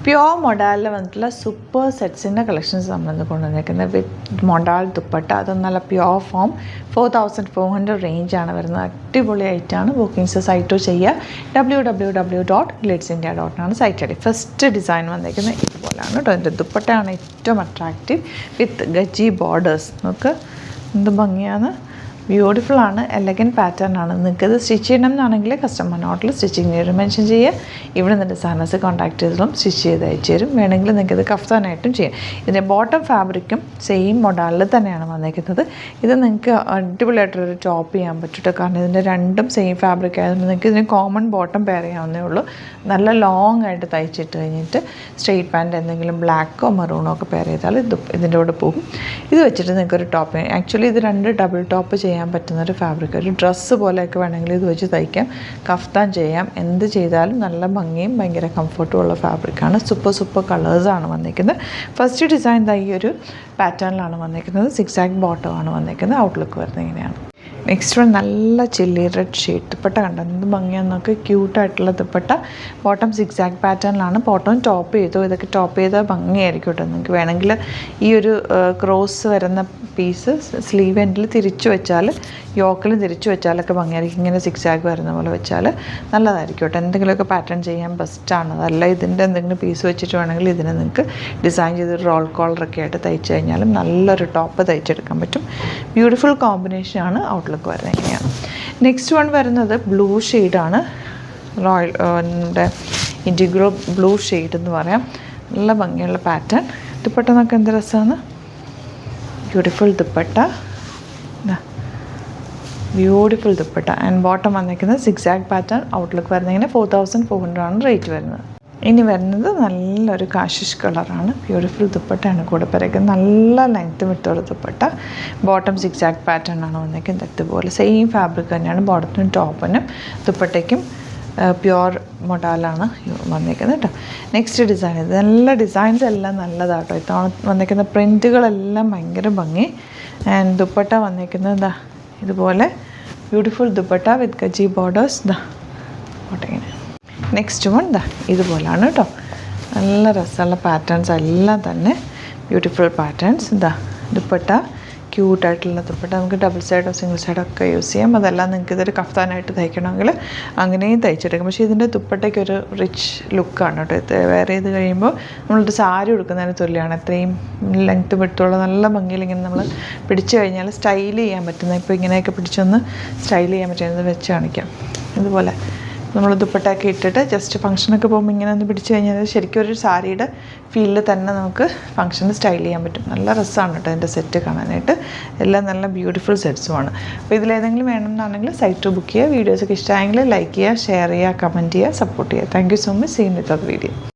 Pure മൊഡാലിൽ വന്നിട്ടുള്ള super സെറ്റ്സിൻ്റെ collections നമ്മൾ കൊണ്ടുവന്നിരിക്കുന്നത് വിത്ത് മൊഡാൽ ദുപ്പട്ട. അത് നല്ല പ്യോർ ഫോം 4400 റേഞ്ചാണ് വരുന്നത്. അടിപൊളി ആയിട്ടാണ്. ബുക്കിംഗ്സ് സൈറ്റ് ചെയ്യുക www.glitzindia.com site I D. First design വന്നിരിക്കുന്നത് ഇതുപോലെയാണ് കേട്ടോ. അതിൻ്റെ ദുപ്പട്ടയാണ് ഏറ്റവും അട്രാക്റ്റീവ് വിത്ത് ഗജി ബോർഡേഴ്സ്. നമുക്ക് എന്ത് ഭംഗിയാണ്, ബ്യൂട്ടിഫുൾ ആണ്, എലഗൻറ്റ് പാറ്റേൺ ആണ്. നിങ്ങൾക്കത് സ്റ്റിച്ച് ചെയ്യണം എന്നാണെങ്കിൽ കസ്റ്റമർ നോട്ടിൽ സ്റ്റിച്ചിങ് ചെയ്ത് മെൻഷൻ ചെയ്യുക. ഇവിടെ നിന്ന് ഡിസൈനേഴ്സ് കോൺടാക്ട് ചെയ്തതും സ്റ്റിച്ച് ചെയ്ത് അയച്ചു തരും. വേണമെങ്കിൽ നിങ്ങൾക്കത് കഫ്താനായിട്ടും ചെയ്യാം. ഇതിൻ്റെ ബോട്ടം ഫാബ്രിക്കും സെയിം മോഡലിൽ തന്നെയാണ് വന്നിരിക്കുന്നത്. ഇത് നിങ്ങൾക്ക് അടിപൊളിയായിട്ടൊരു ടോപ്പ് ചെയ്യാൻ പറ്റും. കാരണം ഇതിൻ്റെ രണ്ടും സെയിം ഫാബ്രിക് ആയതുകൊണ്ട് നിങ്ങൾക്ക് ഇതിന് കോമൺ ബോട്ടം പെയർ ചെയ്യാവുന്നേ ഉള്ളൂ. നല്ല ലോങ് ആയിട്ട് തയ്ച്ചിട്ട് കഴിഞ്ഞിട്ട് സ്ട്രെയിറ്റ് പാൻറ്റ് എന്തെങ്കിലും ബ്ലാക്കോ മറൂണോ ഒക്കെ പെയർ ചെയ്താൽ ഇതിൻ്റെ കൂടെ പോകും. ഇത് വെച്ചിട്ട് നിങ്ങൾക്കൊരു ടോപ്പ്, ആക്ച്വലി ഇത് രണ്ട് ഡബിൾ ടോപ്പ് ചെയ്യാൻ പറ്റുന്നൊരു ഫാബ്രിക്. ഒരു ഡ്രസ്സ് പോലെയൊക്കെ വേണമെങ്കിൽ ഇത് വെച്ച് തയ്ക്കാം, കഫ്താൻ ചെയ്യാം. എന്ത് ചെയ്താലും നല്ല ഭംഗിയും ഭയങ്കര കംഫർട്ടുമുള്ള ഫാബ്രിക്കാണ്. സൂപ്പർ കളേഴ്സാണ് വന്നിരിക്കുന്നത്. ഫസ്റ്റ് ഡിസൈൻ ഈ ഒരു പാറ്റേണിലാണ് വന്നിരിക്കുന്നത്. സിക്സാക് ബോട്ടമാണ് വന്നിരിക്കുന്നത്. ഔട്ട്ലുക്ക് വരുന്നത് ഇങ്ങനെയാണ്. നെക്സ്റ്റ് വൺ നല്ല ചില്ലി റെഡ് ഷെയ്ഡ് ദുപ്പട്ട. കണ്ടോ എന്ത് ഭംഗിയാന്ന് നോക്ക്, ക്യൂട്ടായിട്ടുള്ള ദുപ്പട്ട. ബോട്ടം സിക്സാക് പാറ്റേണിലാണ്. ബോട്ടം ടോപ്പ് ചെയ്തു. ഇതൊക്കെ ടോപ്പ് ചെയ്താൽ ഭംഗിയായിരിക്കും കേട്ടോ. നിങ്ങൾക്ക് വേണമെങ്കിൽ ഈ ഒരു ക്രോസ് വരുന്ന പീസ് സ്ലീവ് എൻഡിൽ തിരിച്ചു വെച്ചാൽ, യോക്കിലും തിരിച്ചു വെച്ചാലൊക്കെ ഭംഗിയായിരിക്കും. ഇങ്ങനെ സിക്സാക് വരുന്ന പോലെ വെച്ചാൽ നല്ലതായിരിക്കും കേട്ടോ. എന്തെങ്കിലുമൊക്കെ പാറ്റേൺ ചെയ്യാൻ ബെസ്റ്റാണ്. അതല്ല ഇതിൻ്റെ എന്തെങ്കിലും പീസ് വെച്ചിട്ട് വേണമെങ്കിൽ ഇതിനെ നിങ്ങൾക്ക് ഡിസൈൻ ചെയ്ത് റോൾ കോളറൊക്കെ ആയിട്ട് തയ്ച്ചു കഴിഞ്ഞാലും നല്ലൊരു ടോപ്പ് തയ്ച്ചെടുക്കാൻ പറ്റും. ബ്യൂട്ടിഫുൾ കോമ്പിനേഷനാണ്. ഔട്ട്ലുക്ക് വരുന്നത് എങ്ങനെയാണ്. നെക്സ്റ്റ് വൺ വരുന്നത് ബ്ലൂ ഷെയ്ഡാണ്. റോയൽ ഇൻഡിഗോ ബ്ലൂ ഷെയ്ഡ് എന്ന് പറയാം. നല്ല ഭംഗിയുള്ള പാറ്റേൺ. ദുപ്പട്ട എന്നൊക്കെ എന്ത് രസമാണ്. Beautiful dupatta, beautiful dupatta. And bottom വന്നിരിക്കുന്നത് സിക്സാക് പാറ്റേൺ. ഔട്ട്ലുക്ക് വരുന്നതിന് 4400 ആണ് റേറ്റ് വരുന്നത്. ഇനി വരുന്നത് നല്ലൊരു കാഷിഷ് കളറാണ്. ബ്യൂട്ടിഫുൾ ദുപ്പട്ടയാണ് കൂടെ പിറക്കുന്നത്. നല്ല ലെങ്ത്ത് വിട്ടുള്ള ദുപ്പട്ട. ബോട്ടം സിക്സാക് പാറ്റേൺ ആണ് വന്നിരിക്കുന്നത്. ഇതുപോലെ സെയിം ഫാബ്രിക് തന്നെയാണ് ബോട്ടത്തിനും ടോപ്പിനും. ദുപ്പട്ടയ്ക്കും പ്യുവർ മൊഡാലാണ് വന്നിരിക്കുന്നത് കേട്ടോ. Next design. ഇത് നല്ല ഡിസൈൻസ് എല്ലാം നല്ലതാട്ടോ. ഇത്തവണ വന്നിരിക്കുന്ന പ്രിൻറ്റുകളെല്ലാം ഭയങ്കര ഭംഗി. ആൻഡ് ദുപ്പട്ട വന്നിരിക്കുന്നത് ഇതുപോലെ ബ്യൂട്ടിഫുൾ ദുപ്പട്ട വിത്ത് ഗജി ബോർഡേഴ്സ്. ഇങ്ങനെ നെക്സ്റ്റ് വൺ ഇതുപോലാണ് കേട്ടോ. നല്ല രസമുള്ള പാറ്റേൺസ് എല്ലാം തന്നെ ബ്യൂട്ടിഫുൾ പാറ്റേൺസ്. ദുപ്പട്ട ക്യൂട്ടായിട്ടുള്ള ദുപ്പട്ട. നമുക്ക് ഡബിൾ സൈഡോ സിംഗിൾ സൈഡോ ഒക്കെ യൂസ് ചെയ്യാം. അതെല്ലാം നിങ്ങൾക്ക് ഇതൊരു കഫ്താനായിട്ട് തയ്ക്കണമെങ്കിൽ അങ്ങനെയും തയ്ച്ചെടുക്കും. പക്ഷേ ഇതിൻ്റെ ദുപ്പട്ടയ്ക്കൊരു റിച്ച് ലുക്കാണ് കേട്ടോ. വേറെ ചെയ്ത് കഴിയുമ്പോൾ നമ്മളൊരു സാരി ഉടുക്കുന്നതിന് തുല്യമാണ്. അത്രയും ലെങ്ത്ത് വിട്ടുള്ള നല്ല ഭംഗിയിൽ ഇങ്ങനെ നമ്മൾ പിടിച്ചു കഴിഞ്ഞാൽ സ്റ്റൈൽ ചെയ്യാൻ പറ്റുന്ന, ഇപ്പോൾ ഇങ്ങനെയൊക്കെ പിടിച്ചൊന്ന് സ്റ്റൈൽ ചെയ്യാൻ പറ്റുന്നത് വെച്ച് കാണിക്കാം. ഇതുപോലെ നമ്മൾ ദുപ്പട്ടയൊക്കെ ഇട്ടിട്ട് ജസ്റ്റ് ഫംഗ്ഷനൊക്കെ പോകുമ്പോൾ ഇങ്ങനെ ഒന്ന് പിടിച്ച് കഴിഞ്ഞാൽ ശരിക്കും ഒരു സാരിയുടെ ഫീലിൽ തന്നെ നമുക്ക് ഫംഗ്ഷന് സ്റ്റൈൽ ചെയ്യാൻ പറ്റും. നല്ല രസമാണ് കേട്ടോ എൻ്റെ സെറ്റ് കാണാനായിട്ട്. എല്ലാം നല്ല ബ്യൂട്ടിഫുൾ സെറ്റ്സുമാണ്. അപ്പോൾ ഇതിലേതെങ്കിലും വേണമെന്നാണെങ്കിൽ സൈറ്റ് ബുക്ക് ചെയ്യുക. വീഡിയോസൊക്കെ ഇഷ്ടമായെങ്കിൽ ലൈക്ക് ചെയ്യുക, ഷെയർ ചെയ്യുക, കമൻറ്റ് ചെയ്യുക, സപ്പോർട്ട് ചെയ്യുക. Thank you so much. Seen with അത് വീഡിയോ.